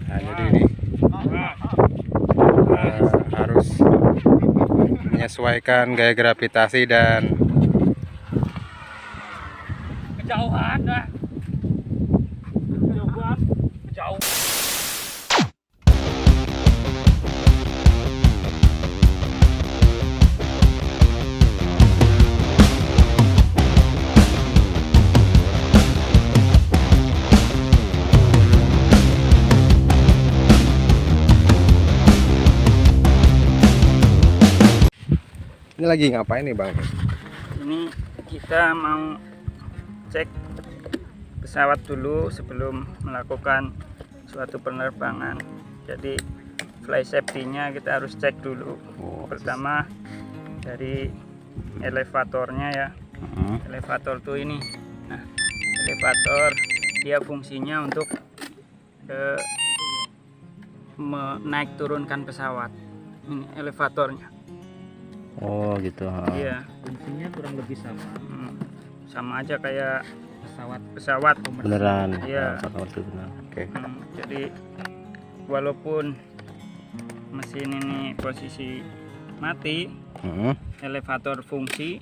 Nah, jadi ini harus menyesuaikan gaya gravitasi dan kejauhan dah. Kejauhan, jauh. ini lagi ngapain nih Bang? Ini kita mau cek pesawat dulu sebelum melakukan suatu penerbangan. Jadi fly safety-nya kita harus cek dulu. Pertama dari elevatornya ya. Elevator tuh ini. Nah, elevator dia fungsinya untuk menaik turunkan pesawat. Ini elevatornya. Oh gitu. Iya. Fungsinya kurang lebih sama. Sama aja kayak Pesawat Beneran. Iya. Oke. Jadi walaupun mesin ini posisi mati, elevator fungsi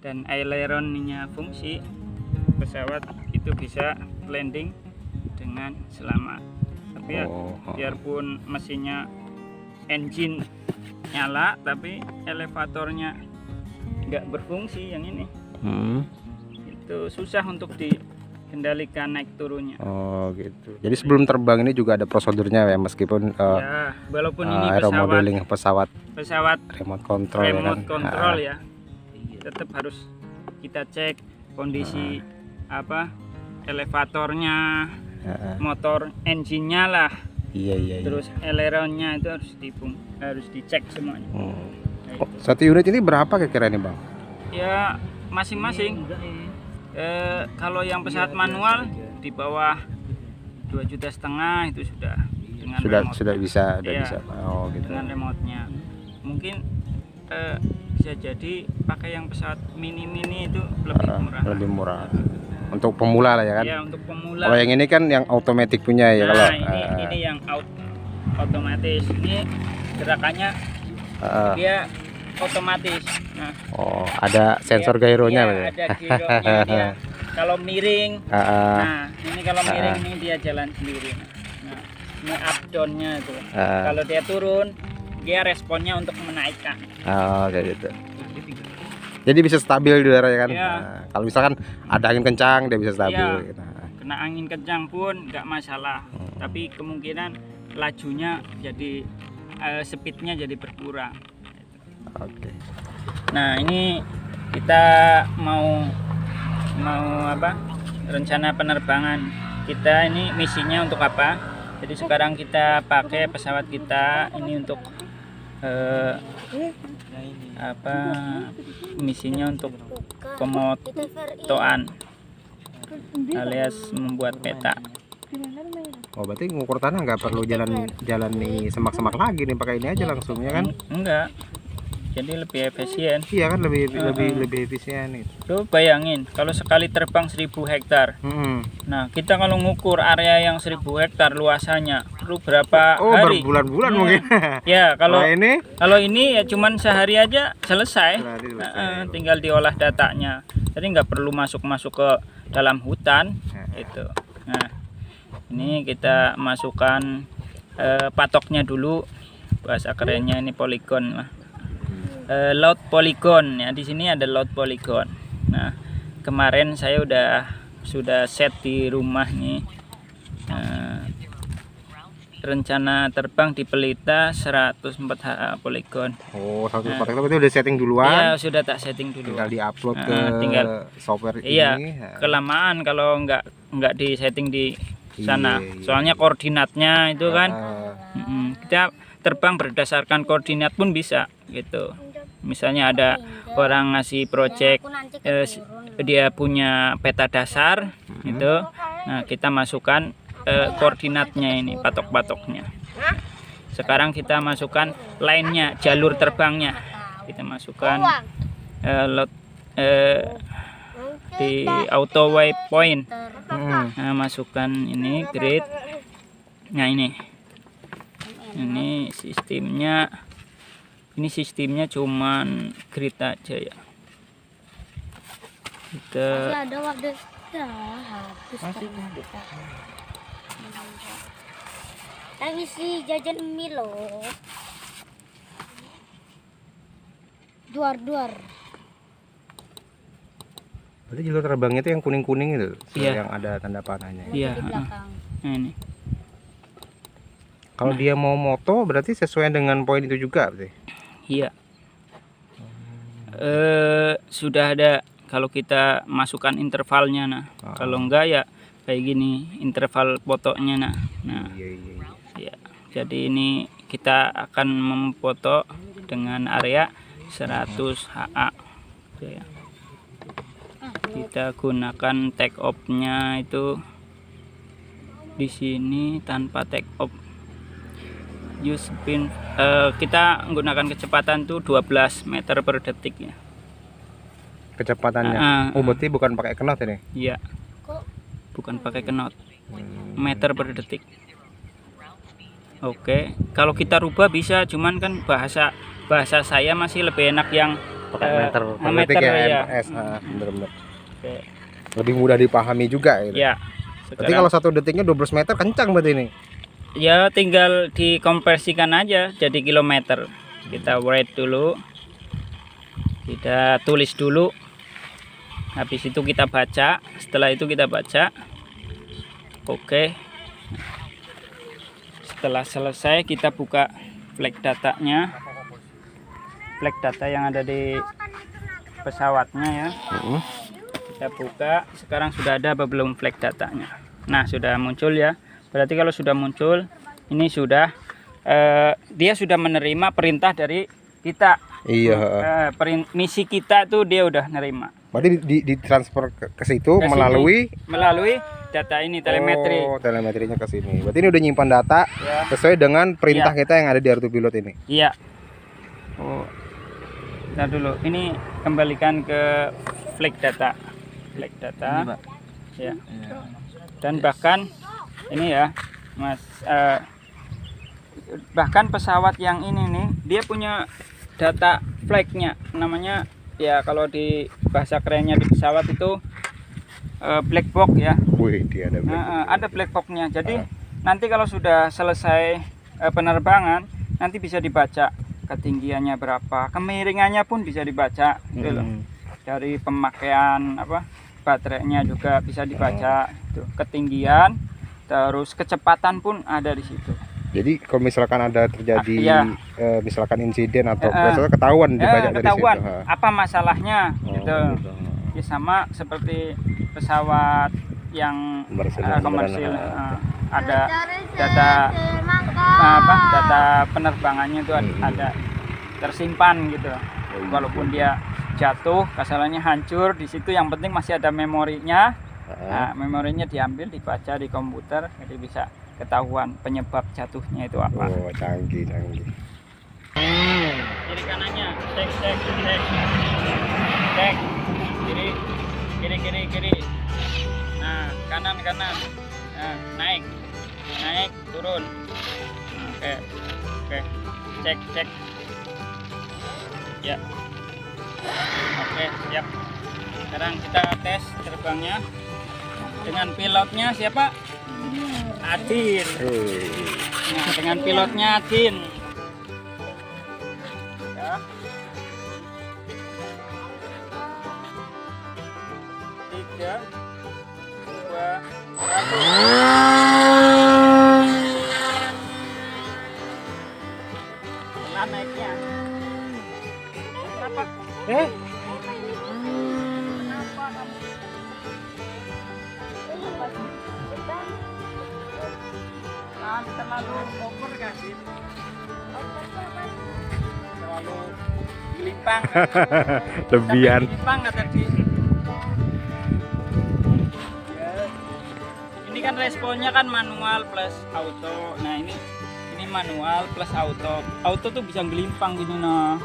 dan aileronnya fungsi, pesawat itu bisa landing dengan selamat. Tapi ya biarpun mesinnya engine nyala tapi elevatornya nggak berfungsi yang ini, itu susah untuk dikendalikan naik turunnya. Oh gitu. Jadi sebelum terbang ini juga ada prosedurnya ya, meskipun Ya walaupun ini aeromodeling pesawat remote control remote ya kan? control ya, tetap harus kita cek kondisi elevatornya, motor engine-nya lah. Iya. Terus aileronnya itu harus dicek semuanya. Satu unit ini berapa kira-kira nih Bang? Ya masing-masing. Kalau yang pesawat manual di bawah 2,5 juta itu sudah dengan remote. Sudah bisa, Iya, bisa. Oh gitu. dengan remote-nya. Mungkin bisa jadi pakai yang pesawat mini itu lebih murah. Lebih murah. Untuk pemula lah ya kan? Ya untuk pemula. Kalau yang ini kan yang otomatis punya ya. Nah, Kalau ini yang otomatis. Ini gerakannya dia otomatis. Nah, ada sensor gyronya ya, ada gyronya dia. Kalau miring, nah ini kalau miring ini dia jalan sendiri. Nah, ini up down-nya itu. Kalau dia turun, dia responnya untuk menaikkan. Kayak gitu. Jadi bisa stabil di udara ya kan? Ya. Kalau misalkan ada angin kencang dia bisa stabil. Ya, Gitu. kena angin kencang pun nggak masalah. Tapi kemungkinan lajunya jadi speednya jadi berkurang. Oke. Nah ini kita mau rencana penerbangan kita ini misinya untuk apa? Jadi sekarang kita pakai pesawat kita ini untuk misinya untuk pemotoan alias membuat peta. Oh berarti ngukur tanah nggak perlu jalan nih semak-semak lagi nih, pakai ini aja langsung ya kan? Enggak. Jadi lebih efisien. Iya kan, lebih efisien itu. Tuh bayangin kalau sekali terbang 1000 hektar. Nah, kita kalau ngukur area yang 1000 hektar luasannya perlu berapa hari? Berbulan-bulan mungkin. Ya, kalau Nah, ini ya cuman sehari aja selesai. Selesai. Tinggal diolah datanya. Jadi nggak perlu masuk ke dalam hutan itu. Nah, ini kita masukkan patoknya dulu. Bahasa kerennya ini poligon lah. Load polygon ya, di sini ada load polygon. Nah, kemarin saya sudah set di rumah nih. Rencana terbang di Pelita 104 HA poligon. Oh, 104 hektar itu udah setting duluan. Iya, sudah tak setting dulu. Tinggal diupload ke software iya, ini. kelamaan kalau nggak di setting di sana. Iya. Soalnya koordinatnya itu kan kita terbang berdasarkan koordinat pun bisa gitu. Misalnya ada orang ngasih project, dia punya peta dasar gitu. Nah, kita masukkan koordinatnya ini, patok-patoknya. Sekarang kita masukkan line-nya, jalur terbangnya. Kita masukkan di auto waypoint. Nah, masukkan ini grid. Nah ini sistemnya cuman grid aja ya. Kita Masih ada waktu ya, habis ternyata. Tapi si jajan mie loh. Duar. Berarti jalur terbangnya itu yang kuning-kuning itu, Iya. yang ada tanda panahnya. Iya, Di belakang. nah ini. Kalau dia mau moto berarti sesuai dengan poin itu juga berarti. Iya. Sudah ada kalau kita masukkan intervalnya nah. Kalau enggak ya kayak gini interval fotonya nah. Nah, Iya. ya. Jadi ini kita akan memfoto dengan area 100 HA. Gitu ya. Kita gunakan take off-nya itu di sini tanpa take off. Use pin kita menggunakan kecepatan tuh 12 meter per detik ya. Kecepatannya. Oh, berarti bukan pakai knot ini. Iya. Kok Bukan pakai knot. Meter per detik. Oke, kalau kita rubah bisa, cuman kan bahasa saya masih lebih enak yang Pakai meter per meter, detik ya, ya. MPS. Bener-bener. Oke. Lebih mudah dipahami juga gitu. Ya. Berarti kalau 1 detiknya 12 meter kencang berarti ini. Ya tinggal dikonversikan aja jadi kilometer. Kita write dulu, kita tulis dulu, habis itu kita baca. Setelah itu kita baca. Oke, setelah selesai kita buka flag datanya, flag data yang ada di pesawatnya ya. Kita buka. Sekarang sudah ada apa belum flag datanya? Nah, sudah muncul ya. Berarti kalau sudah muncul, ini sudah dia sudah menerima perintah dari kita. Iya. Misi kita tuh dia udah nerima. Berarti ditransfer ke situ Ke sini. melalui data ini telemetri. Oh, telemetrinya ke sini. Berarti ini udah nyimpan data Ya. sesuai dengan perintah Iya. kita yang ada di autopilot ini. Iya. Oh. Nah dulu, ini kembalikan ke flag data. Flag data. Ya. Dan bahkan ini ya, Mas, bahkan pesawat yang ini nih, dia punya data flagnya, namanya ya kalau di bahasa kerennya di pesawat itu black box ya. Wih, dia ada. Ada black box-nya. Jadi nanti kalau sudah selesai penerbangan, nanti bisa dibaca ketinggiannya berapa, kemiringannya pun bisa dibaca gitu loh. Dari pemakaian baterainya juga bisa dibaca, itu ketinggian, terus kecepatan pun ada di situ. Jadi kalau misalkan ada terjadi Iya. misalkan insiden atau misalnya ketahuan dibaca dari Ketahuan situ. apa masalahnya Oh, gitu. Ya sama seperti pesawat yang komersil, ada data data penerbangannya itu ada tersimpan gitu. Walaupun dia jatuh, kasarannya hancur, di situ yang penting masih ada memorinya. Nah, memorinya diambil, dibaca di komputer, jadi bisa ketahuan penyebab jatuhnya itu apa. Oh, canggih. Kiri kanannya, cek. Kiri. Nah, kanan. Nah, naik, turun. Oke. Cek. Ya. Oke, siap. Sekarang kita tes terbangnya dengan pilotnya siapa? Adin. Nah, dengan pilotnya Adin. Ya. 3, 2, 1. Pelan naiknya. Kenapa? Kenapa kamu? Terlalu over gak sih? Terlalu gelimpang. Lebihan. Gelimpang nggak tadi? Ya. Ini kan responnya kan manual plus auto. Nah ini manual plus auto. Auto tuh bisa gelimpang gini nah.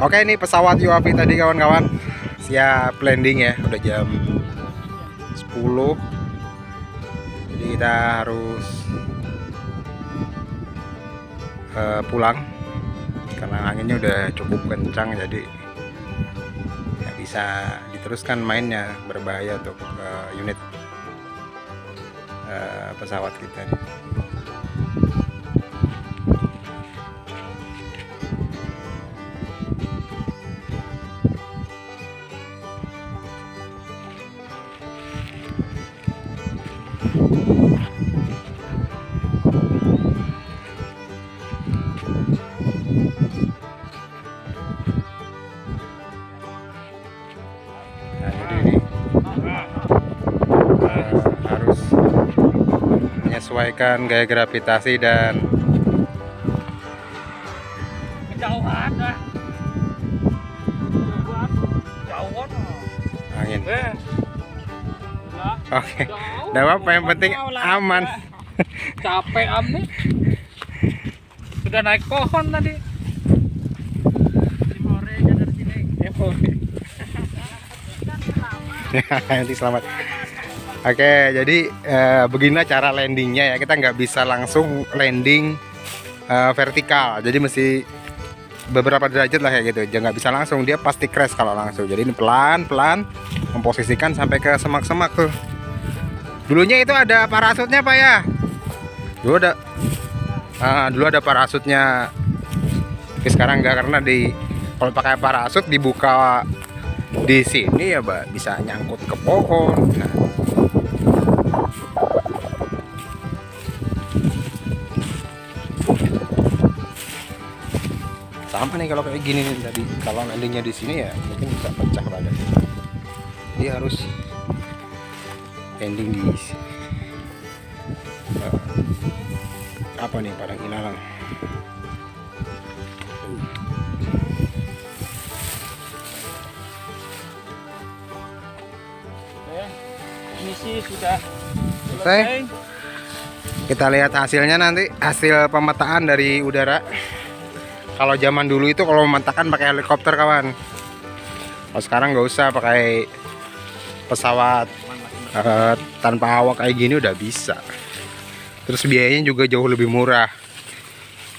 Oke, ini pesawat UAV tadi kawan-kawan siap landing ya, udah jam 10. Jadi kita harus pulang karena anginnya udah cukup kencang, jadi nggak bisa diteruskan mainnya, berbahaya untuk unit pesawat kita nih. Nah, jadi ini harus menyesuaikan gaya gravitasi dan Kejauhan dah. Jauhan. angin. Eh. Oke, nggak apa-apa, yang penting aman. Capek amat. Sudah naik pohon tadi. Nanti selamat. Oke, jadi beginilah cara landingnya ya. Kita nggak bisa langsung landing vertikal, jadi mesti beberapa derajat lah kayak gitu. Jangan nggak bisa langsung, dia pasti crash kalau langsung. Jadi ini pelan-pelan memposisikan sampai ke semak-semak tuh. Dulunya itu ada parasutnya Pak ya. Dulu ada parasutnya. Tapi sekarang enggak, karena kalau pakai parasut dibuka di sini ya Mbak, bisa nyangkut ke pohon. Nah, sama nih kalau kayak gini nih tadi, kalau landingnya di sini ya mungkin bisa pecah badannya. Dia harus landing di apa nih, padang ilalang. Misi sudah Selesai. Kita lihat hasilnya nanti, hasil pemetaan dari udara. Kalau zaman dulu itu kalau memetakan pakai helikopter kawan. Kalau sekarang nggak usah, pakai pesawat tanpa awak kayak gini udah bisa. Terus biayanya juga jauh lebih murah.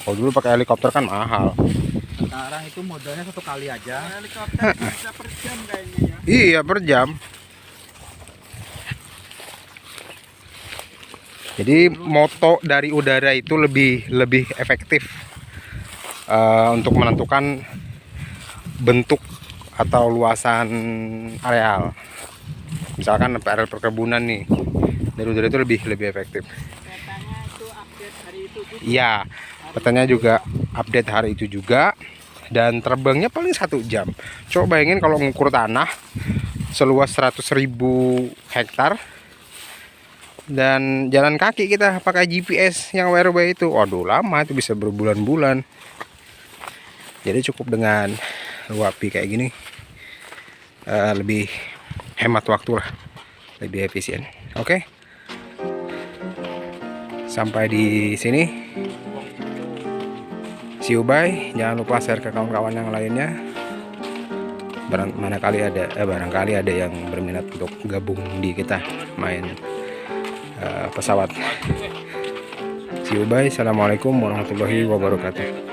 Kalau dulu pakai helikopter kan mahal. sekarang itu modalnya 1 kali aja. Helikopter bisa per jam kayaknya ya. Iya, per jam. Jadi moto dari udara itu lebih efektif untuk menentukan bentuk atau luasan areal. Misalkan areal perkebunan nih, dari udara itu lebih efektif. Petanya itu update hari itu juga. Iya, petanya juga update hari itu juga, dan terbangnya paling 1 jam. Coba bayangin kalau mengukur tanah seluas 100.000 hektar dan jalan kaki kita pakai GPS yang WRB itu, waduh lama, itu bisa berbulan-bulan. Jadi cukup dengan UAV kayak gini, lebih hemat waktu lah, lebih efisien. Oke, sampai di sini, see you, bye. Jangan lupa share ke kawan-kawan yang lainnya. Barangkali ada yang berminat untuk gabung di kita main pesawat. See you, bye. Assalamualaikum warahmatullahi wabarakatuh.